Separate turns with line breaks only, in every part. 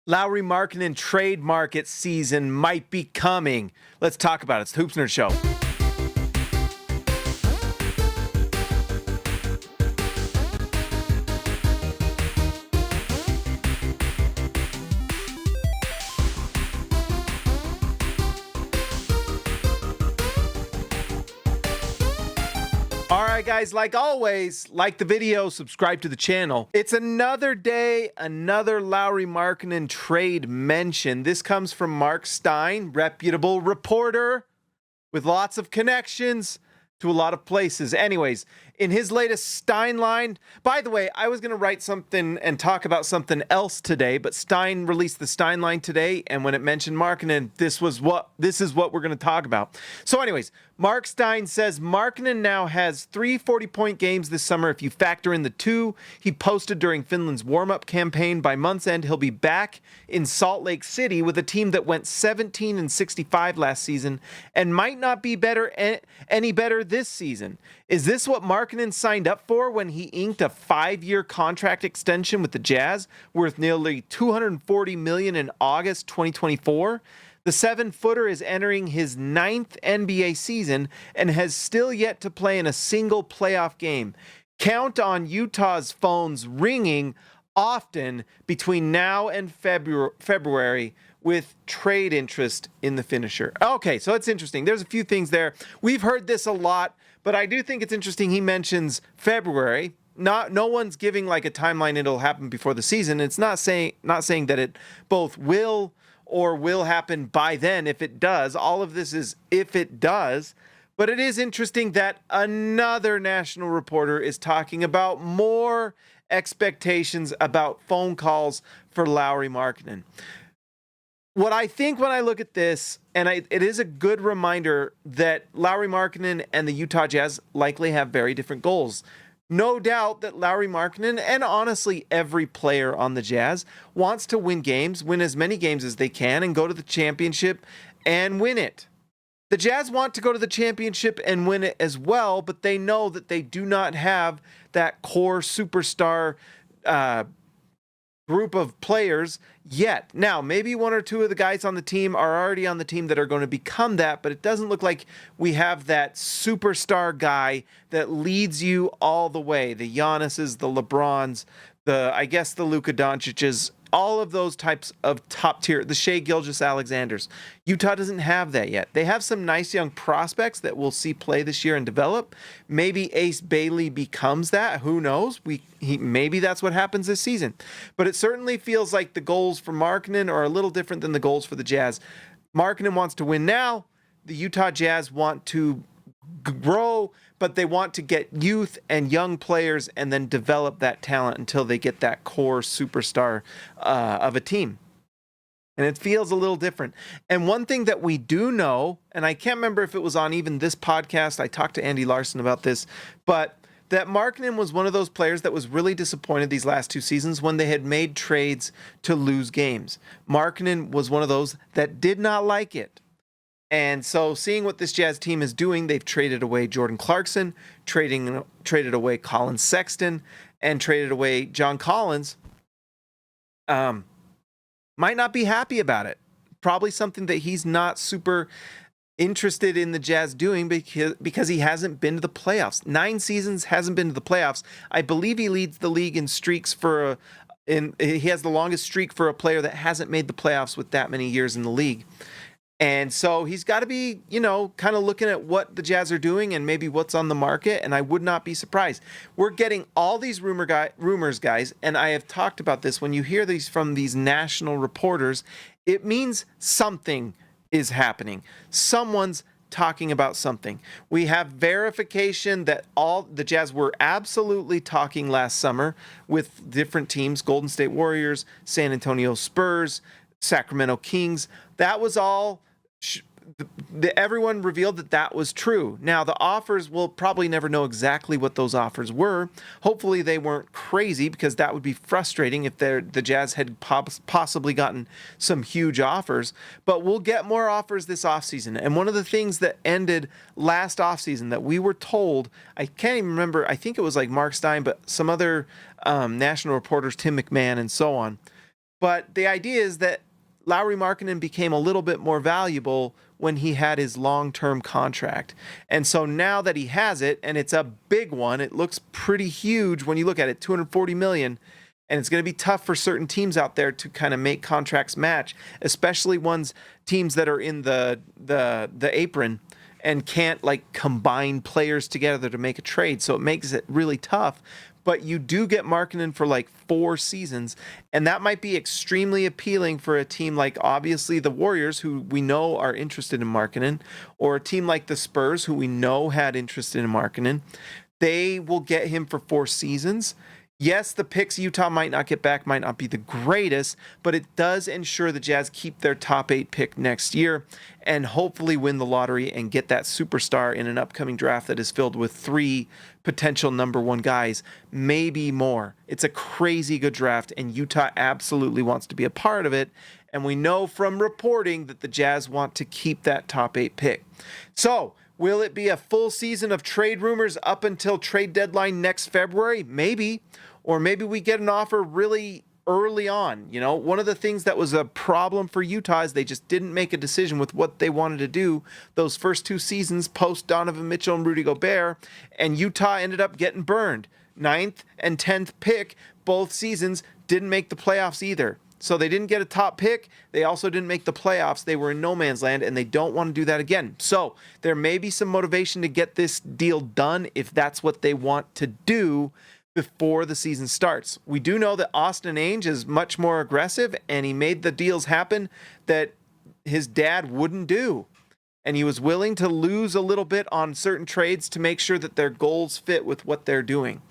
Lauri Markkanen trade market season might be coming. Let's talk about it. It's the Hoops Nerd Show. All right, guys, like always, like the video, subscribe to the channel. It's another day, another Lauri Markkanen trade mention. This comes from Mark Stein, reputable reporter with lots of connections to a lot of places. Anyways, in his latest Stein line, by the way, I was going to write something and talk about something else today, but Stein released the Stein line today, and when it mentioned Markkanen, this is what we're going to talk about. So anyways, Mark Stein says Markkanen now has 3 40-point games this summer if you factor in the 2 he posted during Finland's warm-up campaign. By month's end, he'll be back in Salt Lake City with a team that went 17-65 last season and might not be any better this season. Is this what Markkanen signed up for when he inked a 5-year contract extension with the Jazz worth nearly $240 million in August 2024? The 7-footer is entering his 9th NBA season and has still yet to play in a single playoff game. Count on Utah's phones ringing often between now and February with trade interest in the finisher. Okay, so it's interesting. There's a few things there. We've heard this a lot, but I do think it's interesting he mentions February. No one's giving like a timeline it'll happen before the season. It's not saying that it both will or will happen by then. If it does, all of this is if it does. But it is interesting that another national reporter is talking about more expectations about phone calls for Lauri Markkanen. What I think when I look at this, and it is a good reminder that Lauri Markkanen and the Utah Jazz likely have very different goals. No doubt that Lauri Markkanen, and honestly every player on the Jazz, wants to win games, win as many games as they can, and go to the championship and win it. The Jazz want to go to the championship and win it as well, but they know that they do not have that core superstar group of players yet. Now, maybe 1 or 2 of the guys on the team are already on the team that are going to become that, but it doesn't look like we have that superstar guy that leads you all the way. The Giannis's, the LeBrons, the Luka Doncic's, all of those types of top tier, the Shai Gilgeous-Alexanders. Utah doesn't have that yet. They have some nice young prospects that we'll see play this year and develop. Maybe Ace Bailey becomes that. Who knows? Maybe that's what happens this season. But it certainly feels like the goals for Markkanen are a little different than the goals for the Jazz. Markkanen wants to win now. The Utah Jazz want to grow, but they want to get youth and young players and then develop that talent until they get that core superstar of a team. And it feels a little different. And one thing that we do know, and I can't remember if it was on even this podcast, I talked to Andy Larson about this, but that Markkanen was one of those players that was really disappointed these last 2 seasons when they had made trades to lose games. Markkanen was one of those that did not like it. And so seeing what this Jazz team is doing, they've traded away Jordan Clarkson, traded away Colin Sexton, and traded away John Collins. Might not be happy about it. Probably something that he's not super interested in the Jazz doing because he hasn't been to the playoffs. 9 seasons, hasn't been to the playoffs. I believe he leads the league in streaks he has the longest streak for a player that hasn't made the playoffs with that many years in the league. And so he's got to be, kind of looking at what the Jazz are doing and maybe what's on the market, and I would not be surprised. We're getting all these rumors, guys, and I have talked about this. When you hear these from these national reporters, it means something is happening. Someone's talking about something. We have verification that all the Jazz were absolutely talking last summer with different teams, Golden State Warriors, San Antonio Spurs, Sacramento Kings. That was all everyone revealed that was true. Now, the offers, we'll probably never know exactly what those offers were. Hopefully they weren't crazy, because that would be frustrating if the Jazz had possibly gotten some huge offers. But we'll get more offers this offseason. And one of the things that ended last offseason that we were told, I can't even remember, I think it was like Mark Stein, but some other national reporters, Tim McMahon and so on, But the idea is that Lauri Markkanen became a little bit more valuable when he had his long-term contract. And so now that he has it, and it's a big one, it looks pretty huge when you look at it, $240 million, and it's going to be tough for certain teams out there to kind of make contracts match, especially teams that are in the apron and can't like combine players together to make a trade. So it makes it really tough. But you do get Markkanen for like 4 seasons, and that might be extremely appealing for a team like obviously the Warriors, who we know are interested in Markkanen, or a team like the Spurs, who we know had interest in Markkanen. They will get him for 4 seasons. Yes, the picks Utah might not get back might not be the greatest, but it does ensure the Jazz keep their top 8 pick next year and hopefully win the lottery and get that superstar in an upcoming draft that is filled with 3 potential number 1 guys, maybe more. It's a crazy good draft, and Utah absolutely wants to be a part of it. And we know from reporting that the Jazz want to keep that top 8 pick. So, will it be a full season of trade rumors up until trade deadline next February? Maybe. Or maybe we get an offer really early on. You know, one of the things that was a problem for Utah is they just didn't make a decision with what they wanted to do those first 2 seasons post Donovan Mitchell and Rudy Gobert, and Utah ended up getting burned. 9th and 10th pick, both seasons, didn't make the playoffs either. So they didn't get a top pick. They also didn't make the playoffs. They were in no man's land, and they don't want to do that again. So there may be some motivation to get this deal done if that's what they want to do before the season starts. We do know that Austin Ainge is much more aggressive, and he made the deals happen that his dad wouldn't do. And he was willing to lose a little bit on certain trades to make sure that their goals fit with what they're doing.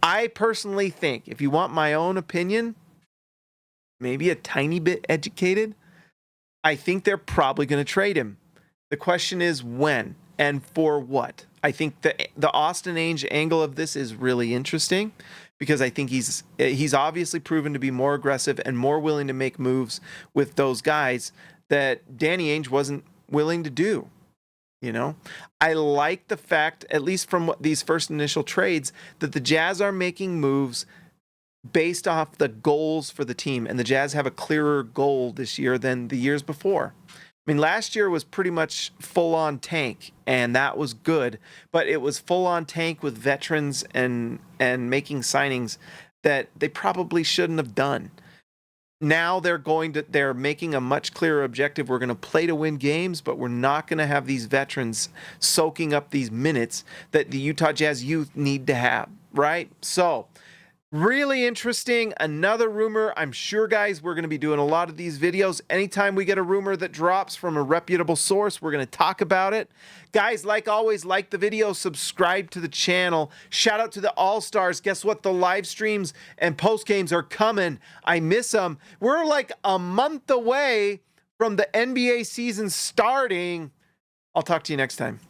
I personally think, if you want my own opinion, maybe a tiny bit educated, I think they're probably going to trade him. The question is when and for what. I think the Austin Ainge angle of this is really interesting because I think he's obviously proven to be more aggressive and more willing to make moves with those guys that Danny Ainge wasn't willing to do. You know, I like the fact, at least from what these first initial trades, that the Jazz are making moves based off the goals for the team, and the Jazz have a clearer goal this year than the years before. I mean, last year was pretty much full-on tank, and that was good, but it was full-on tank with veterans and making signings that they probably shouldn't have done. Now they're making a much clearer objective. We're going to play to win games, but we're not going to have these veterans soaking up these minutes that the Utah Jazz youth need to have, right? So, really interesting. Another rumor. I'm sure, guys, we're going to be doing a lot of these videos. Anytime we get a rumor that drops from a reputable source, we're going to talk about it. Guys, like always, like the video, subscribe to the channel. Shout out to the All-Stars. Guess what? The live streams and post games are coming. I miss them. We're like a month away from the NBA season starting. I'll talk to you next time.